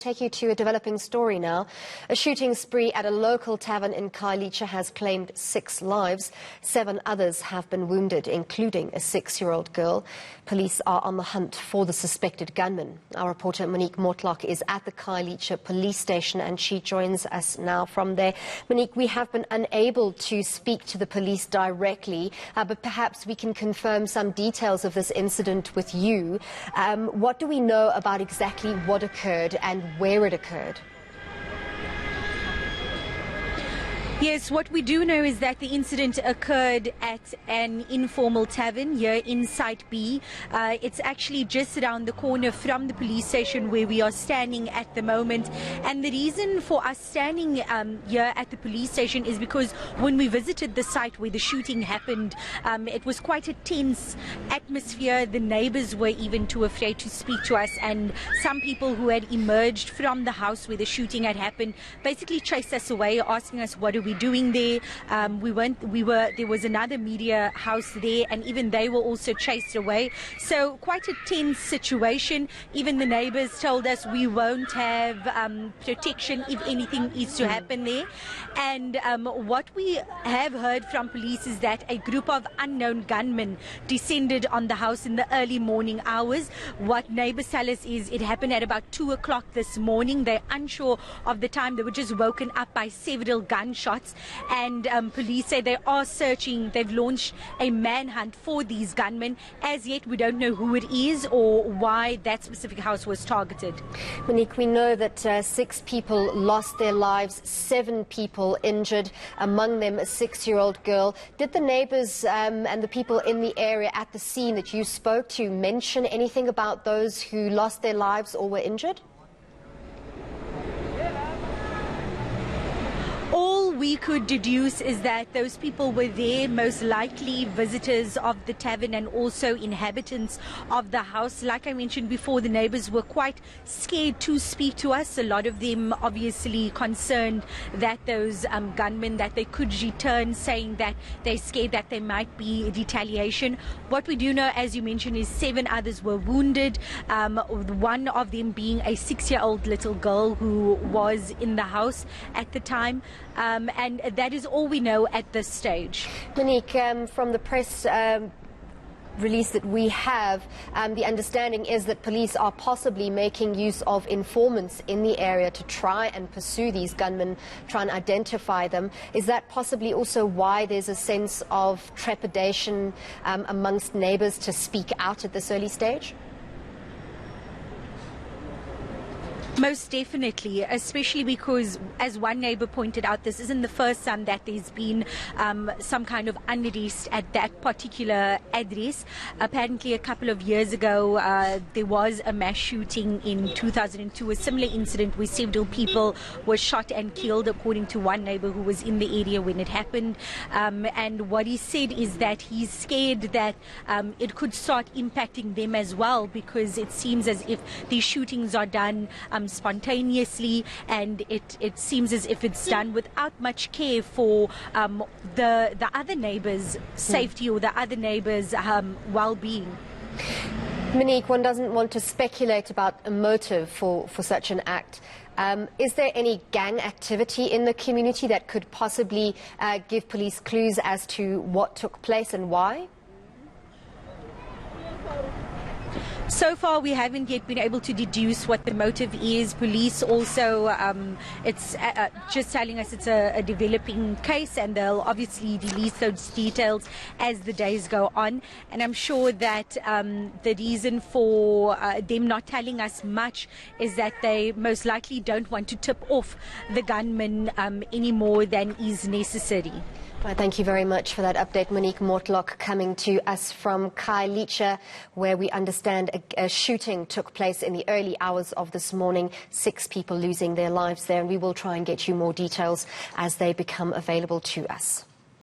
Take you to a developing story now. A shooting spree at a local tavern in Khayelitsha has claimed 6 lives. 7 others have been wounded, including a 6-year-old girl. Police are on the hunt for the suspected gunman. Our reporter Monique Mortlock is at the Khayelitsha police station and she joins us now from there. Monique, we have been unable to speak to the police directly, but perhaps we can confirm some details of this incident with you. What do we know about exactly what occurred and where it occurred? Yes, what we do know is that the incident occurred at an informal tavern here in Site B. It's actually just around the corner from the police station where we are standing at the moment. And the reason for us standing here at the police station is because when we visited the site where the shooting happened, it was quite a tense atmosphere. The neighbors were even too afraid to speak to us, and some people who had emerged from the house where the shooting had happened basically chased us away, asking us what are we doing there. There was another media house there, and even they were also chased away. So quite a tense situation. Even the neighbors told us we won't have protection if anything is to happen there. And what we have heard from police is that a group of unknown gunmen descended on the house in the early morning hours. What neighbors tell us is it happened at about 2 o'clock this morning. They're unsure of the time. They were just woken up by several gunshots. And police say they are searching. They've launched a manhunt for these gunmen. As yet, we don't know who it is or why that specific house was targeted. Monique, we know that 6 people lost their lives, 7 people injured, among them a 6-year-old girl. Did the neighbors and the people in the area at the scene that you spoke to mention anything about those who lost their lives or were injured? All we could deduce is that those people were there, most likely visitors of the tavern and also inhabitants of the house. Like I mentioned before, the neighbors were quite scared to speak to us. A lot of them obviously concerned that those gunmen, that they could return, saying that they're scared that there might be retaliation. What we do know, as you mentioned, is 7 others were wounded, one of them being a 6-year-old little girl who was in the house at the time. And that is all we know at this stage. Monique, from the press release that we have, the understanding is that police are possibly making use of informants in the area to try and pursue these gunmen, try and identify them. Is that possibly also why there's a sense of trepidation amongst neighbors to speak out at this early stage? Most definitely, especially because, as one neighbor pointed out, this isn't the first time that there's been some kind of unrest at that particular address. Apparently, a couple of years ago, there was a mass shooting in 2002, a similar incident where several people were shot and killed, according to one neighbor who was in the area when it happened. And what he said is that he's scared that it could start impacting them as well, because it seems as if these shootings are done spontaneously, and it seems as if it's done without much care for the other neighbors' safety or the other neighbors' well-being. Monique, one doesn't want to speculate about a motive for such an act. Is there any gang activity in the community that could possibly give police clues as to what took place and why? So far, we haven't yet been able to deduce what the motive is. Police also, it's just telling us it's a developing case, and they'll obviously release those details as the days go on. And I'm sure that the reason for them not telling us much is that they most likely don't want to tip off the gunman any more than is necessary. Thank you very much for that update, Monique Mortlock, coming to us from Khayelitsha, where we understand a shooting took place in the early hours of this morning. 6 people losing their lives there, and we will try and get you more details as they become available to us.